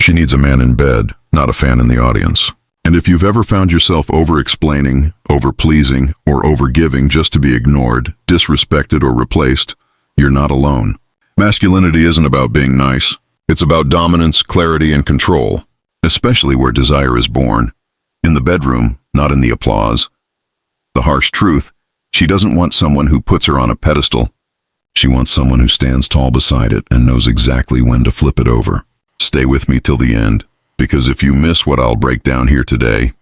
She needs a man in bed, not a fan in the audience. And if you've ever found yourself over-explaining, over-pleasing, or over-giving just to be ignored, disrespected, or replaced, you're not alone. Masculinity isn't about being nice. It's about dominance, clarity, and control, especially where desire is born. In the bedroom, not in the applause. The harsh truth, she doesn't want someone who puts her on a pedestal. She wants someone who stands tall beside it and knows exactly when to flip it over. Stay with me till the end, because if you miss what I'll break down here today,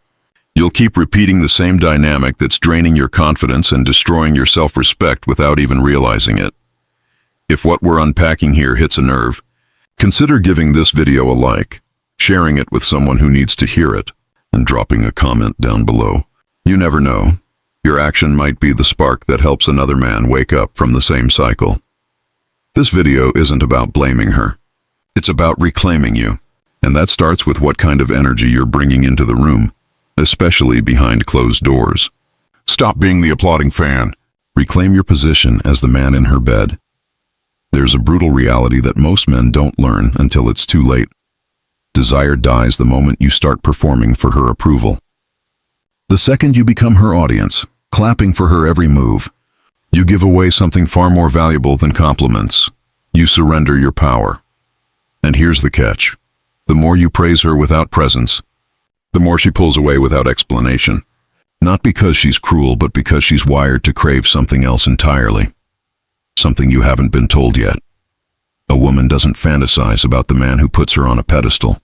you'll keep repeating the same dynamic that's draining your confidence and destroying your self-respect without even realizing it. If what we're unpacking here hits a nerve, consider giving this video a like, sharing it with someone who needs to hear it, and dropping a comment down below. You never know. Your action might be the spark that helps another man wake up from the same cycle. This video isn't about blaming her. It's about reclaiming you. And that starts with what kind of energy you're bringing into the room, especially behind closed doors. Stop being the applauding fan. Reclaim your position as the man in her bed. There's a brutal reality that most men don't learn until it's too late. Desire dies the moment you start performing for her approval. The second you become her audience, clapping for her every move, you give away something far more valuable than compliments. You surrender your power. And here's the catch. The more you praise her without presence, the more she pulls away without explanation. Not because she's cruel, but because she's wired to crave something else entirely. Something you haven't been told yet. A woman doesn't fantasize about the man who puts her on a pedestal.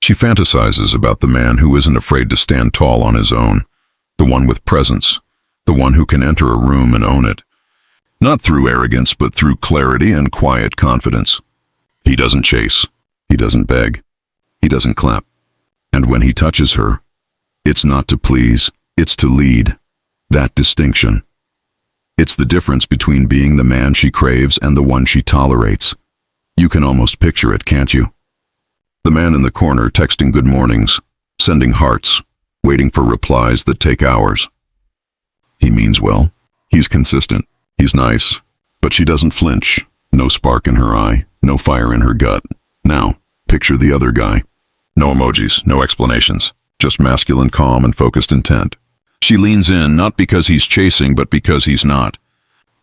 She fantasizes about the man who isn't afraid to stand tall on his own, the one with presence, the one who can enter a room and own it. Not through arrogance, but through clarity and quiet confidence. He doesn't chase. He doesn't beg. He doesn't clap. And when he touches her, it's not to please, it's to lead. That distinction. It's the difference between being the man she craves and the one she tolerates. You can almost picture it, can't you? The man in the corner texting good mornings, sending hearts, waiting for replies that take hours. He means well. He's consistent. He's nice. But she doesn't flinch. No spark in her eye. No fire in her gut. Now, picture the other guy. No emojis, no explanations. Just masculine calm and focused intent. She leans in, not because he's chasing, but because he's not.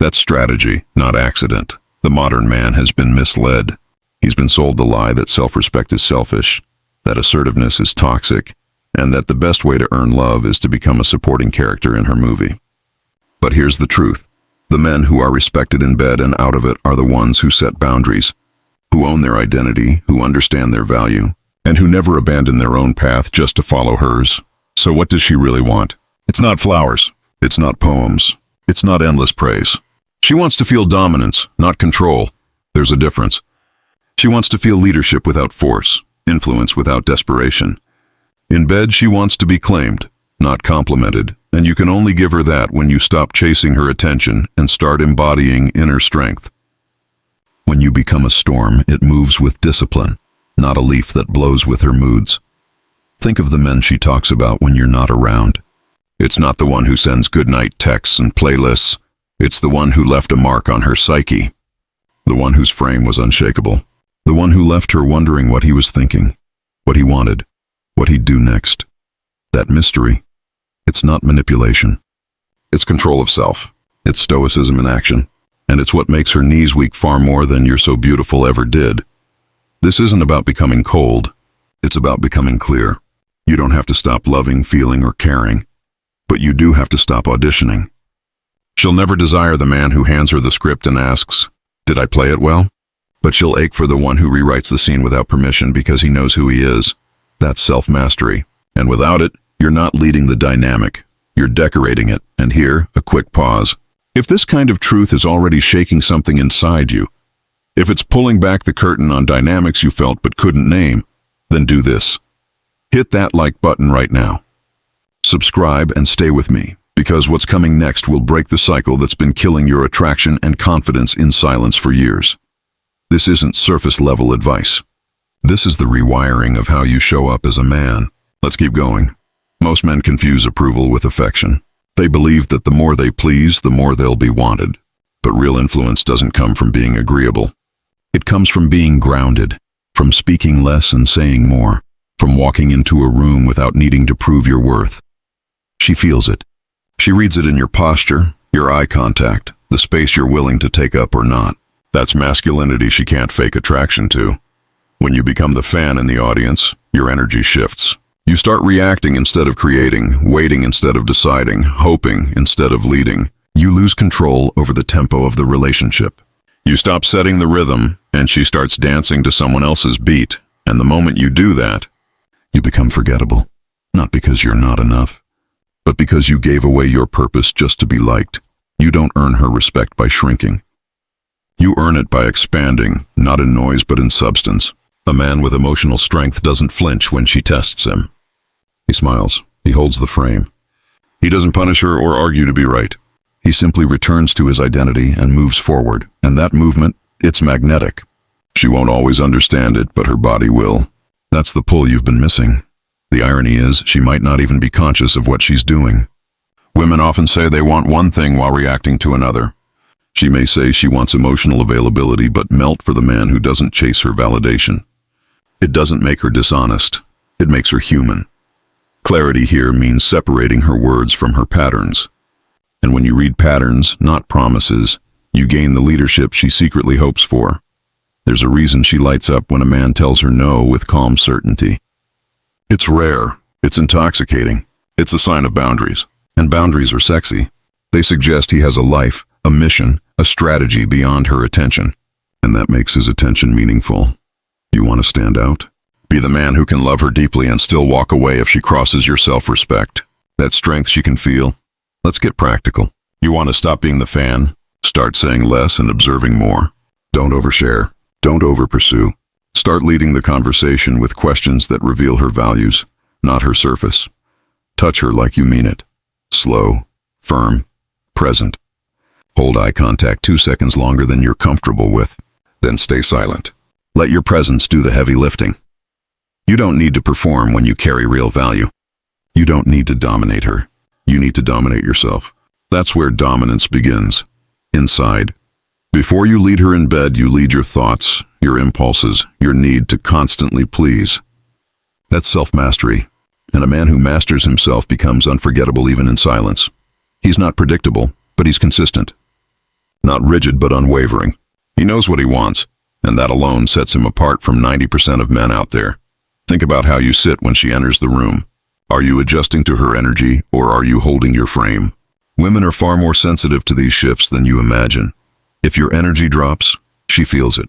That's strategy, not accident. The modern man has been misled. He's been sold the lie that self-respect is selfish, that assertiveness is toxic, and that the best way to earn love is to become a supporting character in her movie. But here's the truth. The men who are respected in bed and out of it are the ones who set boundaries, who own their identity, who understand their value, and who never abandon their own path just to follow hers. So what does she really want? It's not flowers. It's not poems. It's not endless praise. She wants to feel dominance, not control. There's a difference. She wants to feel leadership without force, influence without desperation. In bed, she wants to be claimed, not complimented, and you can only give her that when you stop chasing her attention and start embodying inner strength. When you become a storm, it moves with discipline, not a leaf that blows with her moods. Think of the men she talks about when you're not around. It's not the one who sends goodnight texts and playlists. It's the one who left a mark on her psyche. The one whose frame was unshakable. The one who left her wondering what he was thinking, what he wanted, what he'd do next. That mystery. It's not manipulation. It's control of self. It's stoicism in action. And it's what makes her knees weak far more than "You're so beautiful" ever did. This isn't about becoming cold. It's about becoming clear. You don't have to stop loving, feeling, or caring. But you do have to stop auditioning. She'll never desire the man who hands her the script and asks, "Did I play it well?" But she'll ache for the one who rewrites the scene without permission because he knows who he is. That's self-mastery. And without it, you're not leading the dynamic. You're decorating it. And here, a quick pause. If this kind of truth is already shaking something inside you, if it's pulling back the curtain on dynamics you felt but couldn't name, then do this. Hit that like button right now. Subscribe and stay with me, because what's coming next will break the cycle that's been killing your attraction and confidence in silence for years. This isn't surface-level advice. This is the rewiring of how you show up as a man. Let's keep going. Most men confuse approval with affection. They believe that the more they please, the more they'll be wanted. But real influence doesn't come from being agreeable. It comes from being grounded, From speaking less and saying more. From walking into a room without needing to prove your worth. She feels it. She reads it in your posture, your eye contact, the space you're willing to take up or not. That's masculinity she can't fake attraction to. When you become the fan in the audience, your energy shifts. You start reacting instead of creating, waiting instead of deciding, hoping instead of leading. You lose control over the tempo of the relationship. You stop setting the rhythm, and she starts dancing to someone else's beat. And the moment you do that, you become forgettable. Not because you're not enough, but because you gave away your purpose just to be liked. You don't earn her respect by shrinking. You earn it by expanding, not in noise but in substance. A man with emotional strength doesn't flinch when she tests him. He smiles. He holds the frame. He doesn't punish her or argue to be right. He simply returns to his identity and moves forward. And that movement, it's magnetic. She won't always understand it, but her body will. That's the pull you've been missing. The irony is, she might not even be conscious of what she's doing. Women often say they want one thing while reacting to another. She may say she wants emotional availability, but melt for the man who doesn't chase her validation. It doesn't make her dishonest. It makes her human. Clarity here means separating her words from her patterns. And when you read patterns, not promises, you gain the leadership she secretly hopes for. There's a reason she lights up when a man tells her no with calm certainty. It's rare. It's intoxicating. It's a sign of boundaries. And boundaries are sexy. They suggest he has a life, a mission, a strategy beyond her attention. And that makes his attention meaningful. You want to stand out? Be the man who can love her deeply and still walk away if she crosses your self-respect. That strength she can feel. Let's get practical. You want to stop being the fan? Start saying less and observing more. Don't overshare. Don't overpursue. Start leading the conversation with questions that reveal her values, not her surface. Touch her like you mean it. Slow, firm, present. Hold eye contact 2 seconds longer than you're comfortable with. Then stay silent. Let your presence do the heavy lifting. You don't need to perform when you carry real value. You don't need to dominate her. You need to dominate yourself. That's where dominance begins. Inside. Before you lead her in bed, you lead your thoughts, your impulses, your need to constantly please. That's self-mastery. And a man who masters himself becomes unforgettable even in silence. He's not predictable, but he's consistent. Not rigid, but unwavering. He knows what he wants, and that alone sets him apart from 90% of men out there. Think about how you sit when she enters the room. Are you adjusting to her energy, or are you holding your frame? Women are far more sensitive to these shifts than you imagine. If your energy drops, she feels it.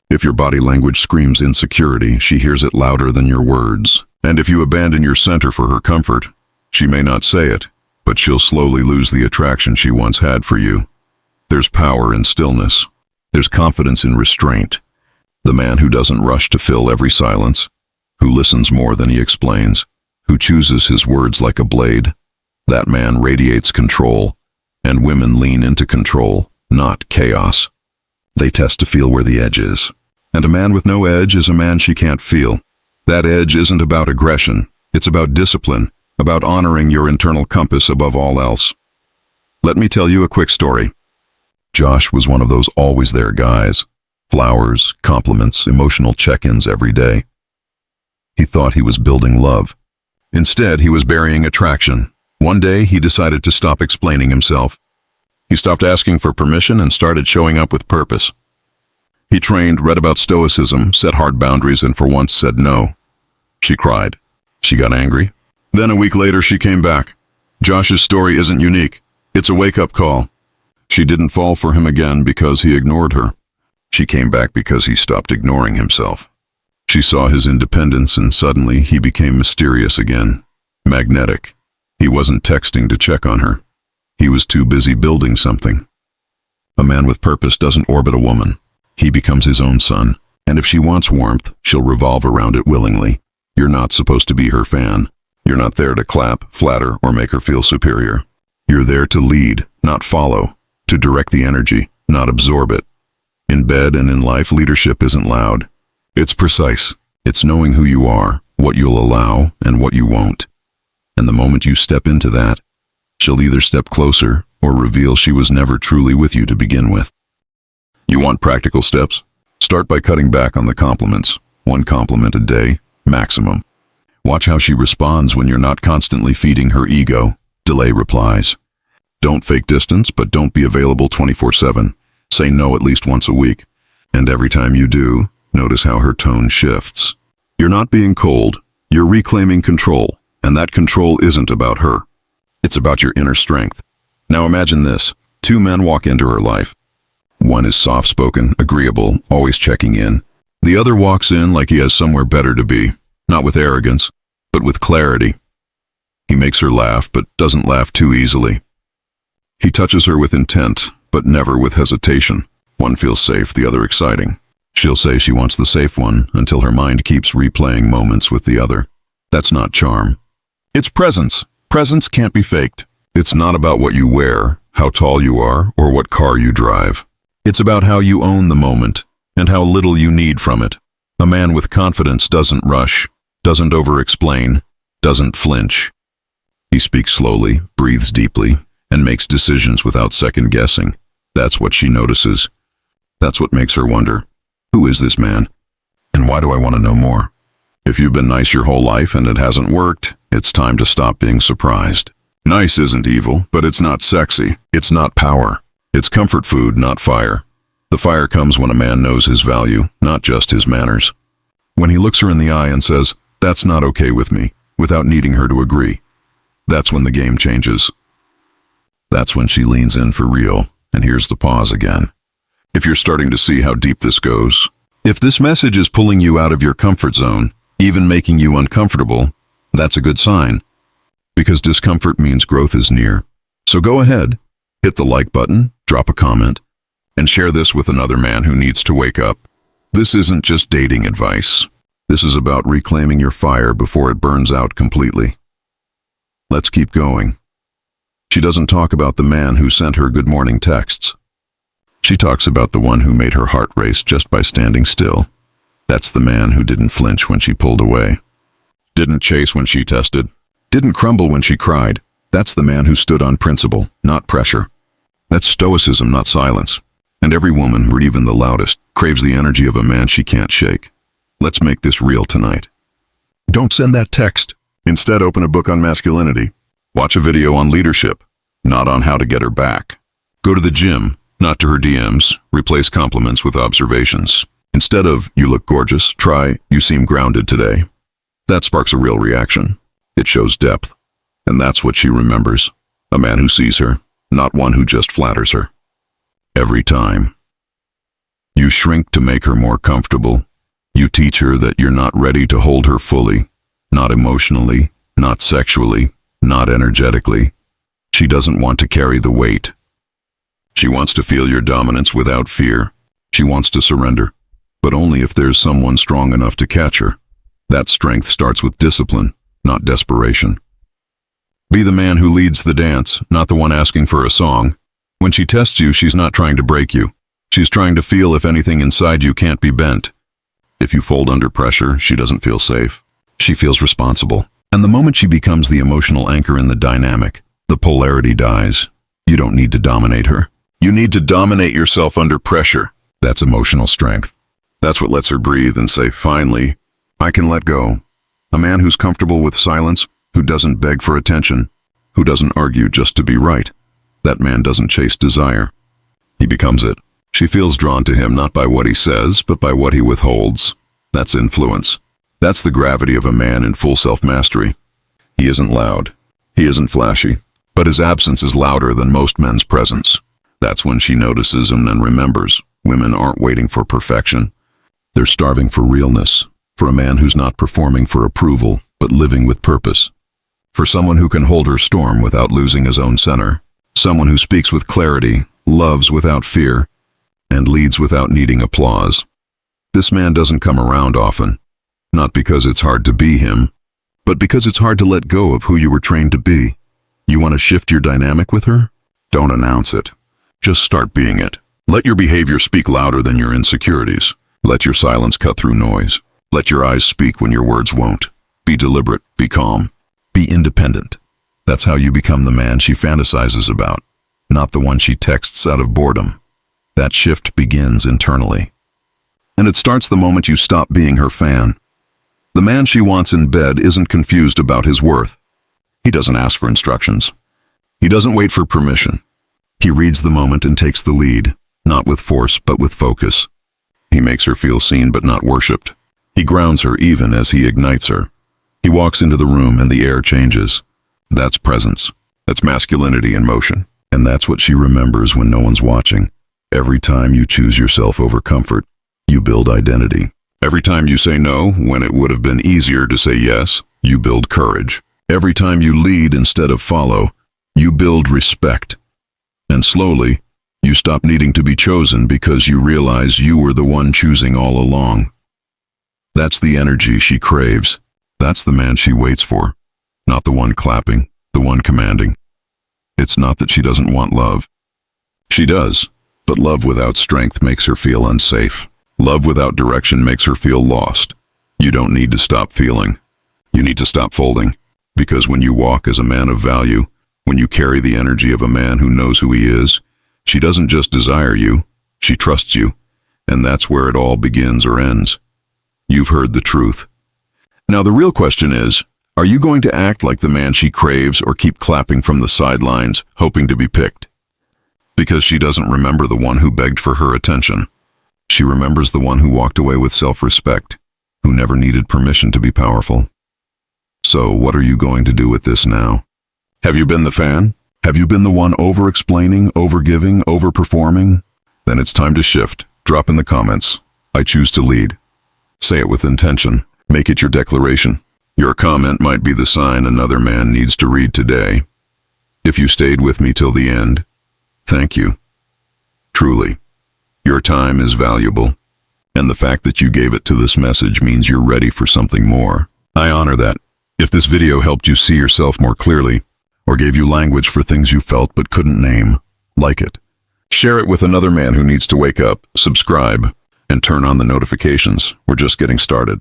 If your body language screams insecurity, she hears it louder than your words. And if you abandon your center for her comfort, she may not say it, but she'll slowly lose the attraction she once had for you. There's power in stillness. There's confidence in restraint. The man who doesn't rush to fill every silence, who listens more than he explains, who chooses his words like a blade, that man radiates control, and women lean into control, not chaos. They test to feel where the edge is. And a man with no edge is a man she can't feel. That edge isn't about aggression. It's about discipline, about honoring your internal compass above all else. Let me tell you a quick story. Josh was one of those always there guys. Flowers, compliments, emotional check-ins every day. He thought he was building love. Instead, he was burying attraction. One day, he decided to stop explaining himself. He stopped asking for permission and started showing up with purpose. He trained, read about Stoicism, set hard boundaries, and for once said no. She cried. She got angry. Then a week later, she came back. Josh's story isn't unique. It's a wake-up call. She didn't fall for him again because he ignored her. She came back because he stopped ignoring himself. She saw his independence, and suddenly he became mysterious again. Magnetic. He wasn't texting to check on her. He was too busy building something. A man with purpose doesn't orbit a woman. He becomes his own sun, and if she wants warmth, she'll revolve around it willingly. You're not supposed to be her fan. You're not there to clap, flatter, or make her feel superior. You're there to lead, not follow, to direct the energy, not absorb it. In bed and in life, leadership isn't loud. It's precise. It's knowing who you are, what you'll allow, and what you won't. And the moment you step into that, she'll either step closer or reveal she was never truly with you to begin with. You want practical steps? Start by cutting back on the compliments. One compliment a day, maximum. Watch how she responds when you're not constantly feeding her ego. Delay replies. Don't fake distance, but don't be available 24/7. Say no at least once a week. And every time you do, notice how her tone shifts. You're not being cold, you're reclaiming control, and that control isn't about her. It's about your inner strength. Now imagine this. Two men walk into her life. One is soft-spoken, agreeable, always checking in. The other walks in like he has somewhere better to be, not with arrogance, but with clarity. He makes her laugh, but doesn't laugh too easily. He touches her with intent, but never with hesitation. One feels safe, the other exciting. She'll say she wants the safe one until her mind keeps replaying moments with the other. That's not charm. It's presence. Presence can't be faked. It's not about what you wear, how tall you are, or what car you drive. It's about how you own the moment, and how little you need from it. A man with confidence doesn't rush, doesn't over-explain, doesn't flinch. He speaks slowly, breathes deeply, and makes decisions without second-guessing. That's what she notices. That's what makes her wonder, who is this man? And why do I want to know more? If you've been nice your whole life and it hasn't worked, it's time to stop being surprised. Nice isn't evil, but it's not sexy. It's not power. It's comfort food, not fire. The fire comes when a man knows his value, not just his manners. When he looks her in the eye and says, "That's not okay with me," without needing her to agree. That's when the game changes. That's when she leans in for real, and here's the pause again. If you're starting to see how deep this goes, if this message is pulling you out of your comfort zone, even making you uncomfortable, that's a good sign. Because discomfort means growth is near. So go ahead, hit the like button, drop a comment, and share this with another man who needs to wake up. This isn't just dating advice. This is about reclaiming your fire before it burns out completely. Let's keep going. She doesn't talk about the man who sent her good morning texts. She talks about the one who made her heart race just by standing still. That's the man who didn't flinch when she pulled away. Didn't chase when she tested. Didn't crumble when she cried. That's the man who stood on principle, not pressure. That's Stoicism, not silence. And every woman, or even the loudest, craves the energy of a man she can't shake. Let's make this real tonight. Don't send that text. Instead, open a book on masculinity. Watch a video on leadership, not on how to get her back. Go to the gym, not to her DMs. Replace compliments with observations. Instead of, "You look gorgeous," try, "You seem grounded today." That sparks a real reaction. It shows depth. And that's what she remembers. A man who sees her, not one who just flatters her. Every time. You shrink to make her more comfortable. You teach her that you're not ready to hold her fully. Not emotionally, not sexually, not energetically. She doesn't want to carry the weight. She wants to feel your dominance without fear. She wants to surrender, but only if there's someone strong enough to catch her. That strength starts with discipline, not desperation. Be the man who leads the dance, not the one asking for a song. When she tests you, she's not trying to break you. She's trying to feel if anything inside you can't be bent. If you fold under pressure, she doesn't feel safe. She feels responsible. And the moment she becomes the emotional anchor in the dynamic, the polarity dies. You don't need to dominate her. You need to dominate yourself under pressure. That's emotional strength. That's what lets her breathe and say, "Finally, I can let go." A man who's comfortable with silence, who doesn't beg for attention, who doesn't argue just to be right. That man doesn't chase desire. He becomes it. She feels drawn to him not by what he says, but by what he withholds. That's influence. That's the gravity of a man in full self-mastery. He isn't loud. He isn't flashy. But his absence is louder than most men's presence. That's when she notices him and remembers. Women aren't waiting for perfection. They're starving for realness. For a man who's not performing for approval, but living with purpose. For someone who can hold her storm without losing his own center. Someone who speaks with clarity, loves without fear, and leads without needing applause. This man doesn't come around often. Not because it's hard to be him, but because it's hard to let go of who you were trained to be. You want to shift your dynamic with her? Don't announce it. Just start being it. Let your behavior speak louder than your insecurities. Let your silence cut through noise. Let your eyes speak when your words won't. Be deliberate, be calm, be independent. That's how you become the man she fantasizes about, not the one she texts out of boredom. That shift begins internally. And it starts the moment you stop being her fan. The man she wants in bed isn't confused about his worth. He doesn't ask for instructions. He doesn't wait for permission. He reads the moment and takes the lead, not with force but with focus. He makes her feel seen but not worshipped. He grounds her even as he ignites her. He walks into the room and the air changes. That's presence. That's masculinity in motion. And that's what she remembers when no one's watching. Every time you choose yourself over comfort, you build identity. Every time you say no when it would have been easier to say yes, you build courage. Every time you lead instead of follow, you build respect. And slowly, you stop needing to be chosen because you realize you were the one choosing all along. That's the energy she craves. That's the man she waits for. Not the one clapping, the one commanding. It's not that she doesn't want love. She does, but love without strength makes her feel unsafe. Love without direction makes her feel lost. You don't need to stop feeling. You need to stop folding. Because when you walk as a man of value, when you carry the energy of a man who knows who he is, she doesn't just desire you, she trusts you. And that's where it all begins or ends. You've heard the truth. Now the real question is, are you going to act like the man she craves or keep clapping from the sidelines, hoping to be picked? Because she doesn't remember the one who begged for her attention. She remembers the one who walked away with self-respect, who never needed permission to be powerful. So what are you going to do with this now? Have you been the fan? Have you been the one over-explaining, over-giving, over-performing? Then it's time to shift. Drop in the comments. I choose to lead. Say it with intention. Make it your declaration. Your comment might be the sign another man needs to read today. If you stayed with me till the end, thank you. Truly, your time is valuable, and the fact that you gave it to this message means you're ready for something more. I honor that. If this video helped you see yourself more clearly, or gave you language for things you felt but couldn't name, like it. Share it with another man who needs to wake up, subscribe, and turn on the notifications. We're just getting started.